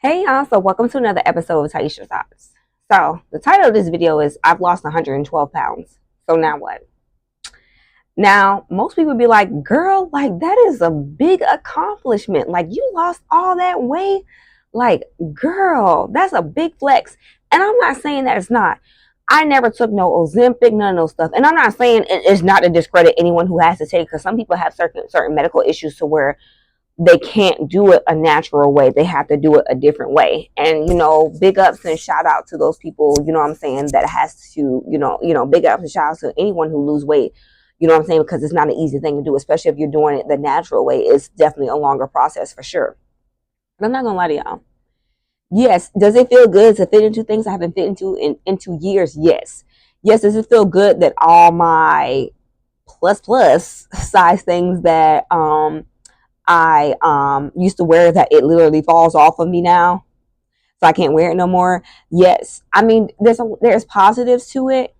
Hey y'all, so welcome to another episode of Taisha Thoughts. So the title of this video is I've lost 112 pounds. So now what? Now, most people be like, girl, like that is a big accomplishment. Like you lost all that weight. Like, girl, that's a big flex. And I'm not saying that it's not. I never took no Ozempic, none of those stuff. And I'm not saying it's not to discredit anyone who has to take, because some people have certain medical issues to where they can't do it a natural way. They have to do it a different way. And big ups and shout out to those people, what I'm saying, that has to, big ups and shout out to anyone who lose weight. What I'm saying? Because it's not an easy thing to do, especially if you're doing it the natural way. It's definitely a longer process for sure. But I'm not gonna lie to y'all. Yes, does it feel good to fit into things I haven't fit into years? Yes. Yes, does it feel good that all my plus size things that I used to wear, that it literally falls off of me now, so I can't wear it no more? Yes. I mean, there's positives to it,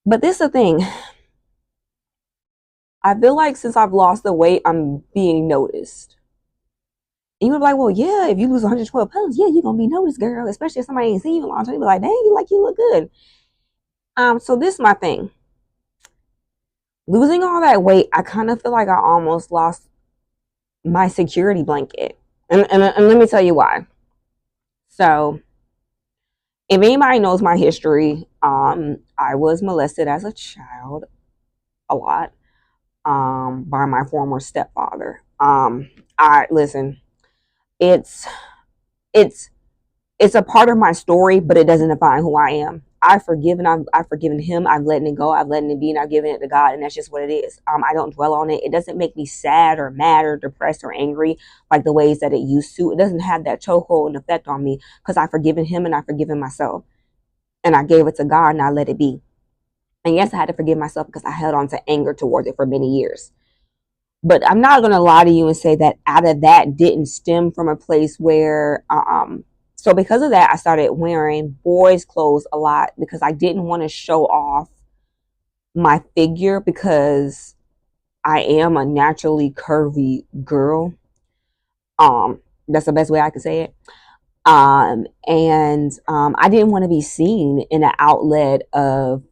but this is the thing. I feel like since I've lost the weight, I'm being noticed. And you would be like, well, yeah, if you lose 112 pounds, yeah, you're gonna be noticed, girl. Especially if somebody ain't seen you in a long time, you be like, dang, you look good. So this is my thing. Losing all that weight, I kind of feel like I almost lost my security blanket, and let me tell you why. So if anybody knows my history, I was molested as a child a lot, by my former stepfather. I listen, it's it's it's a part of my story, but it doesn't define who I am. I've forgiven him. I've let it go. I've let it be, and I've given it to God, and that's just what it is. I don't dwell on it. It doesn't make me sad or mad or depressed or angry like the ways that it used to. It doesn't have that chokehold and effect on me because I've forgiven him and I've forgiven myself, and I gave it to God and I let it be. And yes, I had to forgive myself because I held on to anger towards it for many years. But I'm not going to lie to you and say that out of that didn't stem from a place where, so because of that, I started wearing boys' clothes a lot because I didn't want to show off my figure, because I am a naturally curvy girl. That's the best way I could say it. And I didn't want to be seen in an outlet of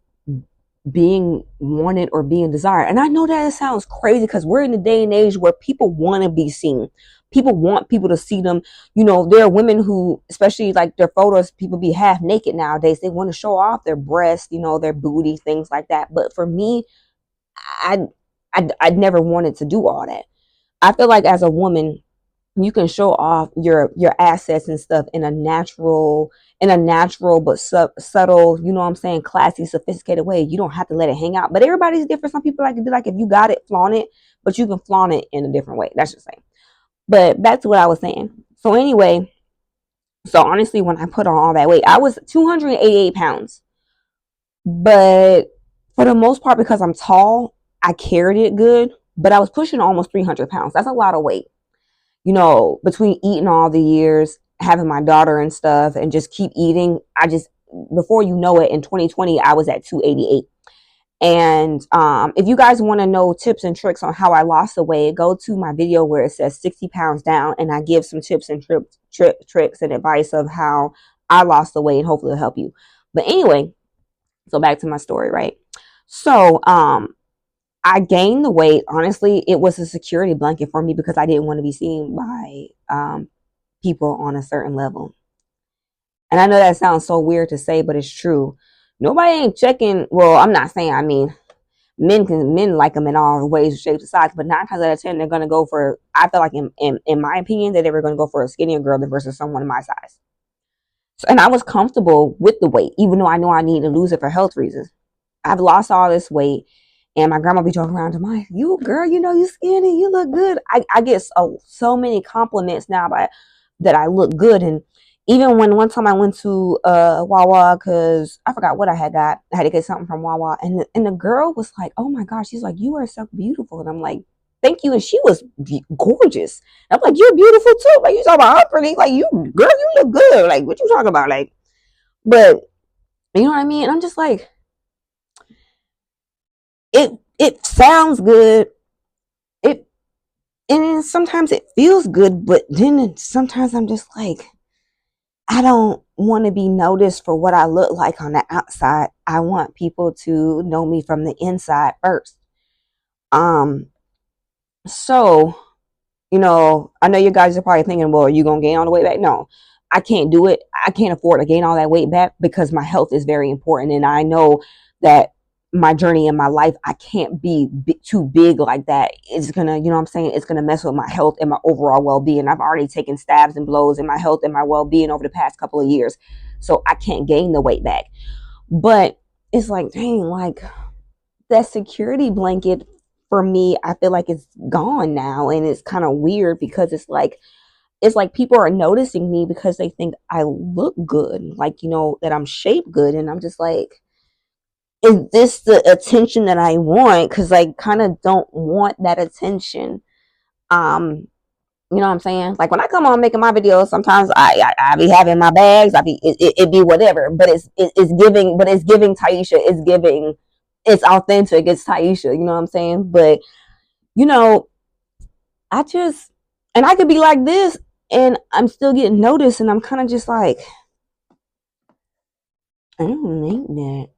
being wanted or being desired. And I know that it sounds crazy because we're in a day and age where people want to be seen. People want people to see them. There are women who, especially like their photos, people be half naked nowadays. They want to show off their breasts, their booty, things like that. But for me, I, I never wanted to do all that. I feel like as a woman, you can show off your assets and stuff in a natural but subtle, what I'm saying, classy, sophisticated way. You don't have to let it hang out. But everybody's different. Some people like to be like, if you got it, flaunt it, but you can flaunt it in a different way. That's just saying. But back to what I was saying. So anyway, so honestly, when I put on all that weight, I was 288 pounds. But for the most part, because I'm tall, I carried it good. But I was pushing almost 300 pounds. That's a lot of weight. Between eating all the years, having my daughter and stuff, and just keep eating, before you know it, in 2020, I was at 288. And if you guys want to know tips and tricks on how I lost the weight, go to my video where it says 60 pounds down, and I give some tips and tricks and advice of how I lost the weight, and hopefully it'll help you. But anyway, so back to my story, right? So, I gained the weight. Honestly, it was a security blanket for me because I didn't want to be seen by people on a certain level. And I know that sounds so weird to say, but it's true. Nobody ain't checking. Well, I'm not saying. I mean, men like them in all ways, shapes, and sizes. But 9 times out of 10, they're gonna go for. I feel like, in my opinion, that they were gonna go for a skinnier girl versus someone in my size. So, and I was comfortable with the weight, even though I know I need to lose it for health reasons. I've lost all this weight, and my grandma be joking around to my, you girl, you skinny, you look good. I get so many compliments now by that I look good. And even when one time I went to Wawa, because I forgot what I had got. I had to get something from Wawa, and the girl was like, oh my gosh, she's like, you are so beautiful. And I'm like, thank you. And she was gorgeous. And I'm like, you're beautiful too. Like, you talking about her pretty, like, you girl, you look good. Like, what you talking about? Like, but you know what I mean? And I'm just like, it sounds good. It And then sometimes it feels good, but then sometimes I'm just like, I don't want to be noticed for what I look like on the outside. I want people to know me from the inside first. Um, so I know you guys are probably thinking, well, are you gonna gain all the weight back? No, I can't do it. I can't afford to gain all that weight back because my health is very important, and I know that my journey in my life, I can't be too big like that. It's gonna, what I'm saying, it's gonna mess with my health and my overall well-being. I've already taken stabs and blows in my health and my well-being over the past couple of years, so I can't gain the weight back. But it's like, dang, like that security blanket for me, I feel like it's gone now, and it's kind of weird because it's like people are noticing me because they think I look good, like that I'm shaped good, and I'm just like, is this the attention that I want? Because I kind of don't want that attention. Um, you know what I'm saying? Like when I come on making my videos, sometimes I be having my bags, it be whatever, but it's giving Taisha, it's authentic, it's Taisha. You know what I'm saying? But you know, I just and I could be like this, and I'm still getting noticed, and I'm kind of just like, I don't think that.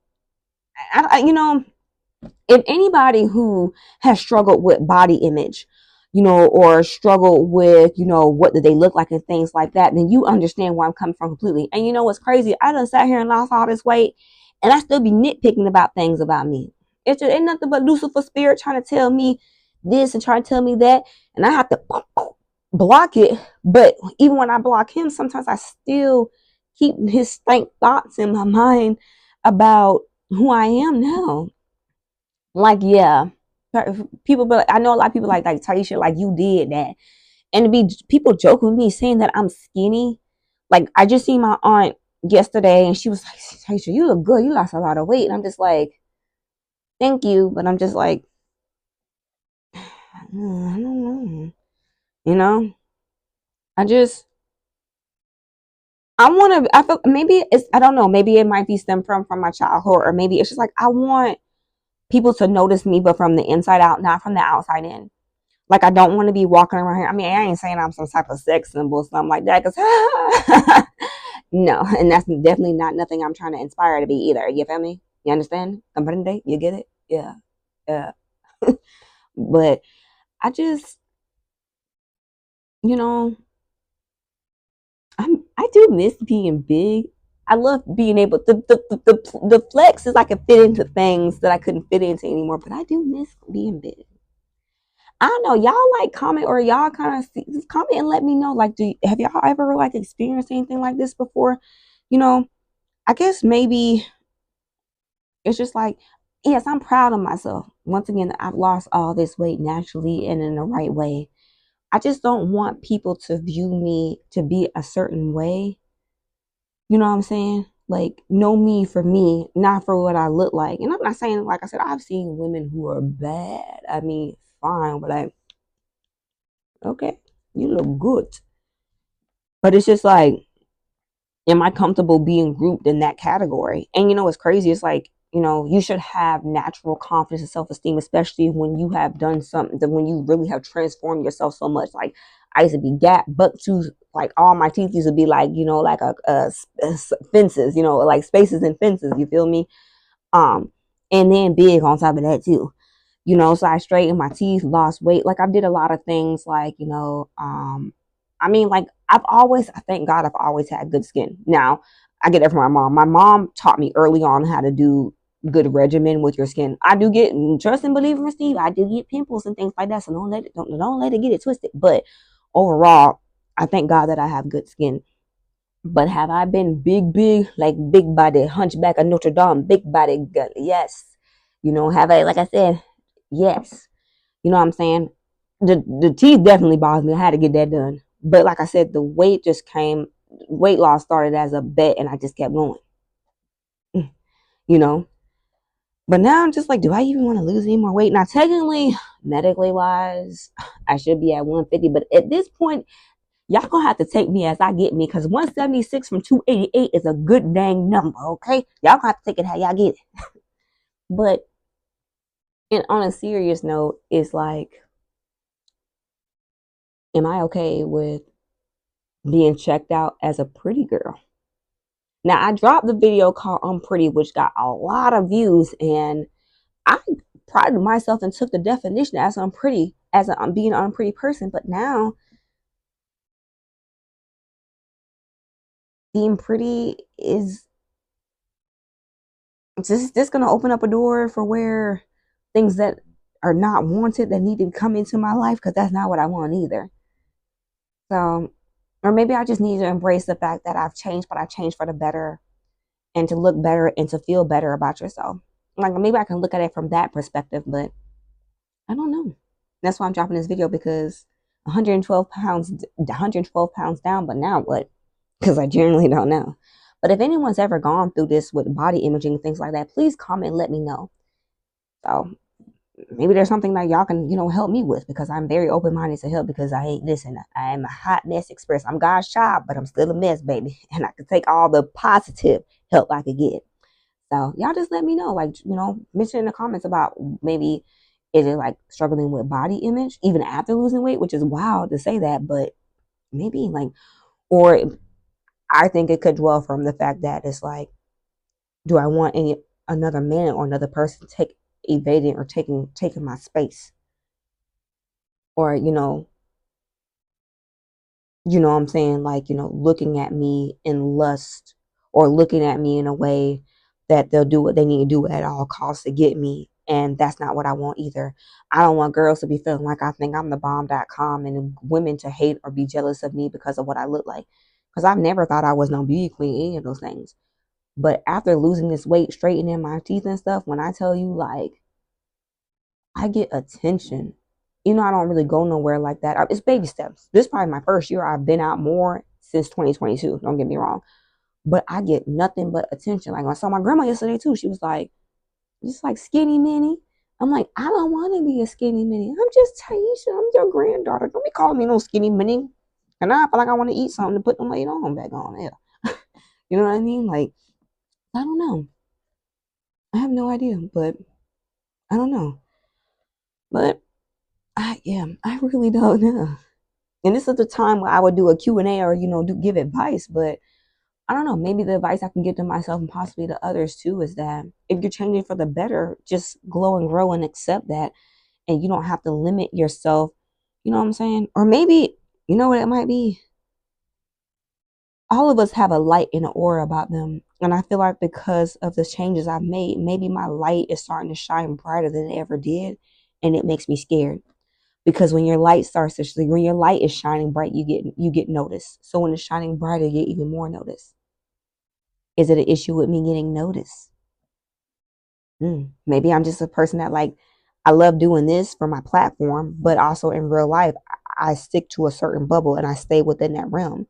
If anybody who has struggled with body image, or struggled with, what do they look like and things like that, then you understand where I'm coming from completely. And you know what's crazy? I done sat here and lost all this weight, and I still be nitpicking about things about me. It just ain't nothing but Lucifer spirit trying to tell me this and trying to tell me that, and I have to block it. But even when I block him, sometimes I still keep his stank thoughts in my mind about who I am now. Like, yeah, people, but I know a lot of people like Taisha, like you did that, and to be people joke with me saying that I'm skinny. Like I just seen my aunt yesterday, and she was like, Taisha, you look good. You lost a lot of weight, and I'm just like, thank you, but I'm just like, I don't know, you know. I just I want to. I feel maybe it's. I don't know. Maybe it might be stem from my childhood, or maybe it's just like I want people to notice me, but from the inside out, not from the outside in. Like I don't want to be walking around here. I mean, I ain't saying I'm some type of sex symbol or something like that, because no, and that's definitely not nothing I'm trying to inspire to be either. You feel me? You understand? Comprende? You get it? Yeah, yeah. But I just, you know, I do miss being big. I love being able the flex is I can fit into things that I couldn't fit into anymore, but I do miss being big. I don't know. Y'all like comment or y'all kind of comment and let me know. Like, have y'all ever like experienced anything like this before? You know, I guess maybe it's just like, yes, I'm proud of myself. Once again, I've lost all this weight naturally and in the right way. I just don't want people to view me to be a certain way. You know what I'm saying? Like, know me for me, not for what I look like. And I'm not saying, like I said, I've seen women who are bad. I mean, fine, but like, okay, you look good. But it's just like, am I comfortable being grouped in that category? And you know what's crazy? It's like, you should have natural confidence and self esteem, especially when you have done something, that when you really have transformed yourself so much. Like, I used to be gap, buck tooth, like all my teeth used to be like, like a fences, like spaces and fences. You feel me? Um, and then big on top of that too. So I straightened my teeth, lost weight. Like I did a lot of things like, I mean, like I thank God I've always had good skin. Now, I get it from my mom. My mom taught me early on how to do good regimen with your skin. I do get, trust and believe in Steve, I do get pimples and things like that. So don't let it get it twisted. But overall, I thank God that I have good skin. But have I been big, like big body, hunchback of Notre Dame, big body girl? Yes. Have I, like I said, yes. You know what I'm saying? The teeth definitely bothered me. I had to get that done. But like I said, the weight just came. Weight loss started as a bet, and I just kept going. You know. But now I'm just like, do I even want to lose any more weight? Now, technically, medically wise, I should be at 150. But at this point, y'all gonna have to take me as I get me, because 176 from 288 is a good dang number. Okay, y'all gonna have to take it how y'all get it. But and on a serious note, it's like Am I okay with being checked out as a pretty girl? Now, I dropped the video called Unpretty, which got a lot of views, and I prided myself and took the definition as unpretty, as a, being an unpretty person. But now, being pretty is just this going to open up a door for where things that are not wanted that need to come into my life, because that's not what I want either. So, or maybe I just need to embrace the fact that I've changed, but I've changed for the better, and to look better and to feel better about yourself. Like maybe I can look at it from that perspective, but I don't know. That's why I'm dropping this video, because 112 pounds, 112 pounds down, but now what? Because I generally don't know. But if anyone's ever gone through this with body imaging and things like that, please comment and let me know. So maybe there's something that y'all can, help me with, because I'm very open minded to help, because I ain't, listen, I am a hot mess express. I'm God's child, but I'm still a mess, baby. And I can take all the positive help I could get. So y'all just let me know, like, mention in the comments about maybe is it like struggling with body image even after losing weight, which is wild to say that, but maybe like, or I think it could dwell from the fact that it's like, do I want another man or another person evading or taking my space, or what I'm saying, like, looking at me in lust, or looking at me in a way that they'll do what they need to do at all costs to get me. And that's not what I want either. I don't want girls to be feeling like I think I'm the bomb.com, and women to hate or be jealous of me because of what I look like. Because I've never thought I was no beauty queen, any of those things. But after losing this weight, straightening my teeth and stuff, when I tell you, like, I get attention. I don't really go nowhere like that. It's baby steps. This is probably my first year I've been out more since 2022. Don't get me wrong. But I get nothing but attention. Like, I saw my grandma yesterday too. She was like, just like skinny mini. I'm like, I don't want to be a skinny mini. I'm just Taisha. I'm your granddaughter. Don't be calling me no skinny mini. And I feel like I want to eat something to put them later on back on. Yeah. You know what I mean? Like, I don't know. I have no idea, but I don't know. But I really don't know. And this is the time where I would do a Q&A, or, give advice. But I don't know, maybe the advice I can give to myself and possibly to others too is that if you're changing for the better, just glow and grow and accept that. And you don't have to limit yourself. You know what I'm saying? Or maybe, you know what it might be? All of us have a light and an aura about them. And I feel like because of the changes I've made, maybe my light is starting to shine brighter than it ever did. And it makes me scared. Because when your light when your light is shining bright, you get noticed. So when it's shining brighter, you get even more notice. Is it an issue with me getting noticed? Maybe I'm just a person that, like, I love doing this for my platform, but also in real life, I stick to a certain bubble and I stay within that realm.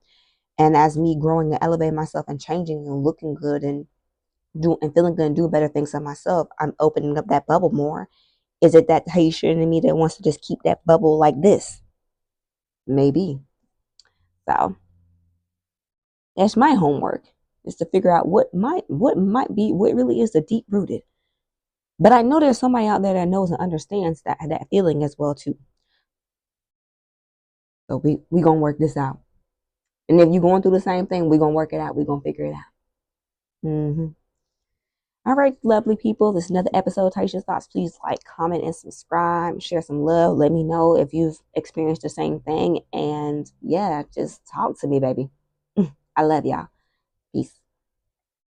And as me growing and elevating myself and changing and looking good and doing and feeling good and doing better things of myself, I'm opening up that bubble more. Is it that Haitian in me that wants to just keep that bubble like this? Maybe. So that's my homework, is to figure out what really is the deep rooted. But I know there's somebody out there that knows and understands that feeling as well too. So we gonna work this out. And if you're going through the same thing, we're gonna work it out. We're gonna figure it out. All right, lovely people. This is another episode of Taisha's Thoughts. Please like, comment, and subscribe. Share some love. Let me know if you've experienced the same thing. And yeah, just talk to me, baby. I love y'all. Peace.